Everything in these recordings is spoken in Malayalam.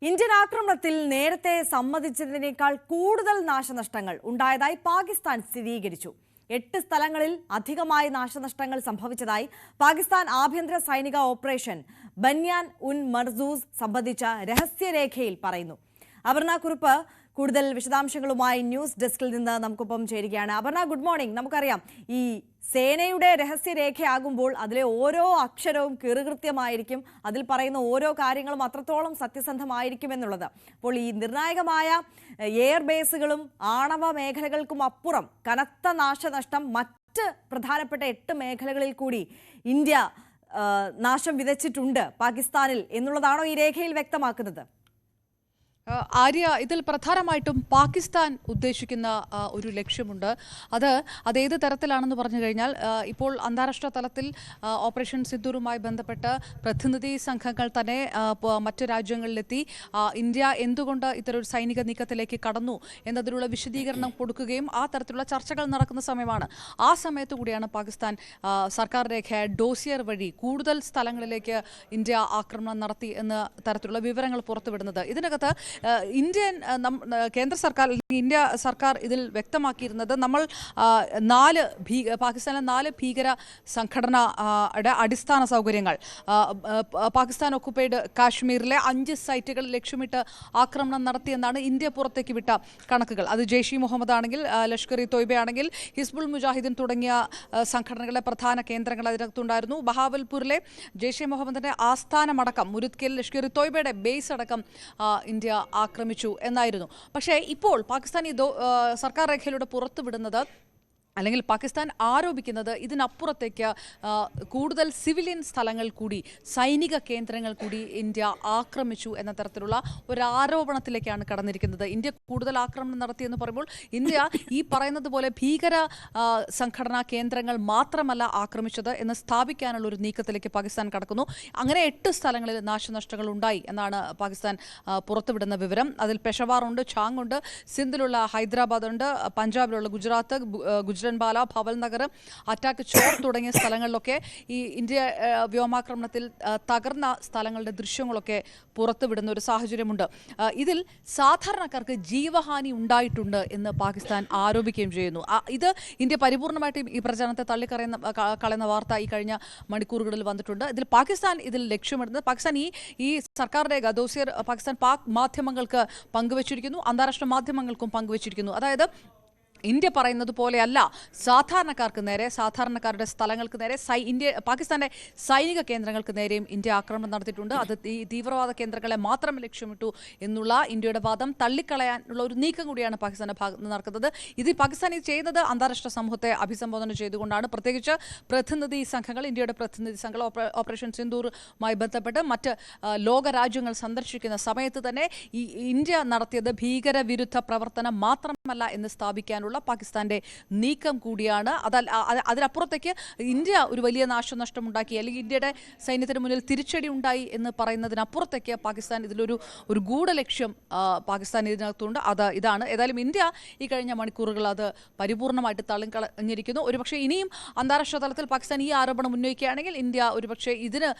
ഇന്ത്യൻ ആക്രമണത്തിൽ നേരത്തെ സമ്മതിച്ചതിനേക്കാൾ കൂടുതൽ നാശനഷ്ടങ്ങൾ ഉണ്ടായതായി പാകിസ്ഥാൻ സ്ഥിരീകരിച്ചു. 8 സ്ഥലങ്ങളിൽ അധികമായി നാശനഷ്ടങ്ങൾ സംഭവിച്ചതായി പാകിസ്ഥാൻ ആഭ്യന്തര സൈനിക ഓപ്പറേഷൻ ബന്യാൻ ഉൻ മർസൂസ് സംബന്ധിച്ച രഹസ്യരേഖയിൽ പറയുന്നു. അപർണ കുറുപ്പ് കൂടുതൽ വിശദാംശങ്ങളുമായി ന്യൂസ് ഡെസ്കിൽ നിന്ന് നമുക്കൊപ്പം ചേരുകയാണ്. Aparna, good morning. നമുക്കറിയാം, ഈ സേനയുടെ രഹസ്യരേഖയാകുമ്പോൾ അതിലെ ഓരോ അക്ഷരവും കീറുകൃത്യമായിരിക്കും, അതിൽ പറയുന്ന ഓരോ കാര്യങ്ങളും അത്രത്തോളം സത്യസന്ധമായിരിക്കും എന്നുള്ളത്. അപ്പോൾ ഈ നിർണായകമായ എയർ ബേസുകളും ആണവ മേഖലകൾക്കും അപ്പുറം കനത്ത നാശനഷ്ടം മറ്റ് പ്രധാനപ്പെട്ട 8 മേഖലകളിൽ കൂടി ഇന്ത്യ നാശം വിതച്ചിട്ടുണ്ട് പാകിസ്ഥാനിൽ എന്നുള്ളതാണോ ഈ രേഖയിൽ വ്യക്തമാക്കുന്നത്? ആര്യ, ഇതിൽ പ്രധാനമായിട്ടും പാകിസ്ഥാൻ ഉദ്ദേശിക്കുന്ന ഒരു ലക്ഷ്യമുണ്ട്. അതേത് തരത്തിലാണെന്ന് പറഞ്ഞു കഴിഞ്ഞാൽ, ഇപ്പോൾ അന്താരാഷ്ട്ര തലത്തിൽ ഓപ്പറേഷൻ സിന്ദൂറുമായി ബന്ധപ്പെട്ട് പ്രതിനിധി സംഘങ്ങൾ തന്നെ മറ്റു രാജ്യങ്ങളിലെത്തി ഇന്ത്യ എന്തുകൊണ്ട് ഇത്തരൊരു സൈനിക നീക്കത്തിലേക്ക് കടന്നു എന്നതിനുള്ള വിശദീകരണം കൊടുക്കുകയും ആ തരത്തിലുള്ള ചർച്ചകൾ നടക്കുന്ന സമയമാണ്. ആ സമയത്ത് കൂടിയാണ് പാകിസ്ഥാൻ സർക്കാർ രേഖയായ ഡോസിയർ വഴി കൂടുതൽ സ്ഥലങ്ങളിലേക്ക് ഇന്ത്യ ആക്രമണം നടത്തി എന്ന തരത്തിലുള്ള വിവരങ്ങൾ പുറത്തുവിടുന്നത്. ഇതിനകത്ത് കേന്ദ്ര സർക്കാർ, ഇന്ത്യ സർക്കാർ ഇതിൽ വ്യക്തമാക്കിയിരുന്നത്, നമ്മൾ പാകിസ്ഥാനിലെ 4 ഭീകര സംഘടനയുടെ അടിസ്ഥാന സൗകര്യങ്ങൾ, പാകിസ്ഥാൻ ഒക്കുപ്പൈഡ് കാശ്മീരിലെ 5 സൈറ്റുകൾ ലക്ഷ്യമിട്ട് ആക്രമണം നടത്തിയെന്നാണ് ഇന്ത്യ പുറത്തേക്ക് വിട്ട കണക്കുകൾ. അത് ജെയ്ഷ് ഇ മുഹമ്മദ് ആണെങ്കിൽ, ലഷ്കർ ഇ തോയ്ബ ആണെങ്കിൽ, ഹിസ്ബുൾ മുജാഹിദ്ദീൻ തുടങ്ങിയ സംഘടനകളുടെ പ്രധാന കേന്ദ്രങ്ങൾ അതിനകത്തുണ്ടായിരുന്നു. ബഹാവൽപൂരിലെ ജെയ്ഷ് ഇ മുഹമ്മദിന്റെ ആസ്ഥാനമടക്കം, മുരിദ്കേൽ ലഷ്കർ ഇ തോയ്ബയുടെ ബേസ് അടക്കം ഇന്ത്യ ആക്രമിച്ചു എന്നായിരുന്നു. പക്ഷേ ഇപ്പോൾ പാകിസ്ഥാൻ ഈ സർക്കാർ രേഖയിലൂടെ പുറത്തുവിടുന്നത്, അല്ലെങ്കിൽ പാകിസ്ഥാൻ ആരോപിക്കുന്നത്, ഇതിനപ്പുറത്തേക്ക് കൂടുതൽ സിവിലിയൻ സ്ഥലങ്ങൾ കൂടി, സൈനിക കേന്ദ്രങ്ങൾ കൂടി ഇന്ത്യ ആക്രമിച്ചു എന്ന തരത്തിലുള്ള ഒരു ആരോപണത്തിലേക്കാണ് കടന്നിരിക്കുന്നത്. ഇന്ത്യ കൂടുതൽ ആക്രമണം നടത്തിയെന്ന് പറയുമ്പോൾ ഇന്ത്യ ഈ പറയുന്നത് പോലെ ഭീകര സംഘടനാ കേന്ദ്രങ്ങൾ മാത്രമല്ല ആക്രമിച്ചത് എന്ന് സ്ഥാപിക്കാനുള്ള ഒരു നീക്കത്തിലേക്ക് പാകിസ്ഥാൻ കടക്കുന്നു. അങ്ങനെ 8 സ്ഥലങ്ങളിൽ നാശനഷ്ടങ്ങൾ ഉണ്ടായി എന്നാണ് പാകിസ്ഥാൻ പുറത്തുവിടുന്ന വിവരം. അതിൽ പെഷവാർ ഉണ്ട്, ഛാങ് ഉണ്ട്, സിന്ധിലുള്ള ഹൈദരാബാദ് ഉണ്ട്, പഞ്ചാബിലുള്ള ഗുജറാത്ത്, ഗുജ്റൻവാല, ഭവൽ നഗർ, അറ്റാക്ക് ചോർ തുടങ്ങിയ സ്ഥലങ്ങളിലൊക്കെ ഈ ഇന്ത്യ വ്യോമാക്രമണത്തിൽ തകർന്ന സ്ഥലങ്ങളുടെ ദൃശ്യങ്ങളൊക്കെ പുറത്തുവിടുന്ന ഒരു സാഹചര്യമുണ്ട്. ഇതിൽ സാധാരണക്കാർക്ക് ജീവഹാനി ഉണ്ടായിട്ടുണ്ട് എന്ന് പാകിസ്ഥാൻ ആരോപിക്കുകയും ചെയ്യുന്നു. ഇത് ഇന്ത്യ പരിപൂർണമായിട്ടും ഈ പ്രചരണത്തെ തള്ളിക്കളയുന്ന വാർത്ത ഈ കഴിഞ്ഞ മണിക്കൂറുകളിൽ വന്നിട്ടുണ്ട്. ഇതിൽ പാകിസ്ഥാൻ ഇതിൽ ലക്ഷ്യമിടുന്നത്, പാകിസ്ഥാൻ ഈ സർക്കാരിന്റെ ദോസിയർ പാകിസ്ഥാൻ പാക് മാധ്യമങ്ങൾക്ക് പങ്കുവച്ചിരിക്കുന്നു, അന്താരാഷ്ട്ര മാധ്യമങ്ങൾക്കും പങ്കുവച്ചിരിക്കുന്നു. അതായത് ഇന്ത്യ പറയുന്നത് പോലെയല്ല, സാധാരണക്കാർക്ക് നേരെ, സാധാരണക്കാരുടെ സ്ഥലങ്ങൾക്ക് നേരെ, പാകിസ്ഥാന്റെ സൈനിക കേന്ദ്രങ്ങൾക്ക് നേരെയും ഇന്ത്യ ആക്രമണം നടത്തിയിട്ടുണ്ട്. അത് ഈ തീവ്രവാദ കേന്ദ്രങ്ങളെ മാത്രം ലക്ഷ്യമിട്ടു എന്നുള്ള ഇന്ത്യയുടെ വാദം തള്ളിക്കളയാനുള്ള ഒരു നീക്കം കൂടിയാണ് പാകിസ്ഥാന്റെ ഭാഗത്ത് നിന്ന് നടക്കുന്നത്. ഇത് പാകിസ്ഥാൻ ചെയ്യുന്നത് അന്താരാഷ്ട്ര സമൂഹത്തെ അഭിസംബോധന ചെയ്തുകൊണ്ടാണ്. പ്രത്യേകിച്ച് പ്രതിനിധി സംഘങ്ങൾ, ഇന്ത്യയുടെ പ്രതിനിധി സംഘങ്ങൾ ഓപ്പറേഷൻ സിന്ദൂറുമായി ബന്ധപ്പെട്ട് മറ്റ് ലോകരാജ്യങ്ങൾ സന്ദർശിക്കുന്ന സമയത്ത് തന്നെ ഈ ഇന്ത്യ നടത്തിയത് ഭീകരവിരുദ്ധ പ്രവർത്തനം മാത്രമല്ല എന്ന് സ്ഥാപിക്കാനുള്ള പാകിസ്ഥാന്റെ നീക്കം കൂടിയാണ്. അതിനപ്പുറത്തേക്ക് ഇന്ത്യ ഒരു വലിയ നാശനഷ്ടം ഉണ്ടാക്കി, അല്ലെങ്കിൽ ഇന്ത്യയുടെ സൈന്യത്തിന് മുന്നിൽ തിരിച്ചടി ഉണ്ടായി എന്ന് പറയുന്നതിനപ്പുറത്തേക്ക് പാകിസ്ഥാൻ ഇതിലൊരു ഗൂഢലക്ഷ്യം പാകിസ്ഥാൻ ഇതിനകത്തുണ്ട്. ഇതാണ്. ഏതായാലും ഇന്ത്യ ഈ കഴിഞ്ഞ മണിക്കൂറുകൾ അത് പരിപൂർണമായിട്ട് തള്ളിക്കളഞ്ഞിരിക്കുന്നു. ഒരുപക്ഷെ ഇനിയും അന്താരാഷ്ട്ര തലത്തിൽ പാകിസ്ഥാൻ ഈ ആരോപണം ഉന്നയിക്കുകയാണെങ്കിൽ ഇന്ത്യ ഒരുപക്ഷെ ഇതിന്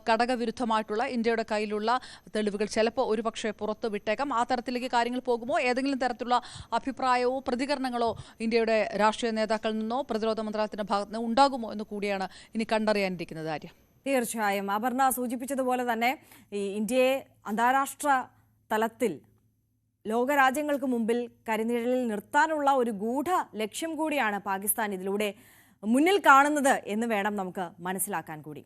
ഘടകവിരുദ്ധമായിട്ടുള്ള ഇന്ത്യയുടെ കയ്യിലുള്ള തെളിവുകൾ ചിലപ്പോൾ ഒരുപക്ഷെ പുറത്തു വിട്ടേക്കാം. ആ തരത്തിലേക്ക് കാര്യങ്ങൾ പോകുമോ, ഏതെങ്കിലും തരത്തിലുള്ള അഭിപ്രായവോ പ്രതികരണങ്ങളോ ഇന്ത്യയുടെ രാഷ്ട്രീയ നേതാക്കളിൽ നിന്നോ പ്രതിരോധ മന്ത്രാലയത്തിന്റെ ഭാഗത്ത് നിന്ന് ഉണ്ടാകുമോ എന്ന് കൂടിയാണ് ഇനി കണ്ടറിയാനിരിക്കുന്നത്. ആര്യ, തീർച്ചയായും അപർണ സൂചിപ്പിച്ചതുപോലെ തന്നെ ഈ ഇന്ത്യയെ അന്താരാഷ്ട്ര തലത്തിൽ ലോകരാജ്യങ്ങൾക്ക് മുമ്പിൽ കരിനിഴലിൽ നിർത്താനുള്ള ഒരു ഗൂഢ ലക്ഷ്യം കൂടിയാണ് പാകിസ്ഥാൻ ഇതിലൂടെ മുന്നിൽ കാണുന്നത് എന്ന് വേണം നമുക്ക് മനസ്സിലാക്കാൻ കൂടി.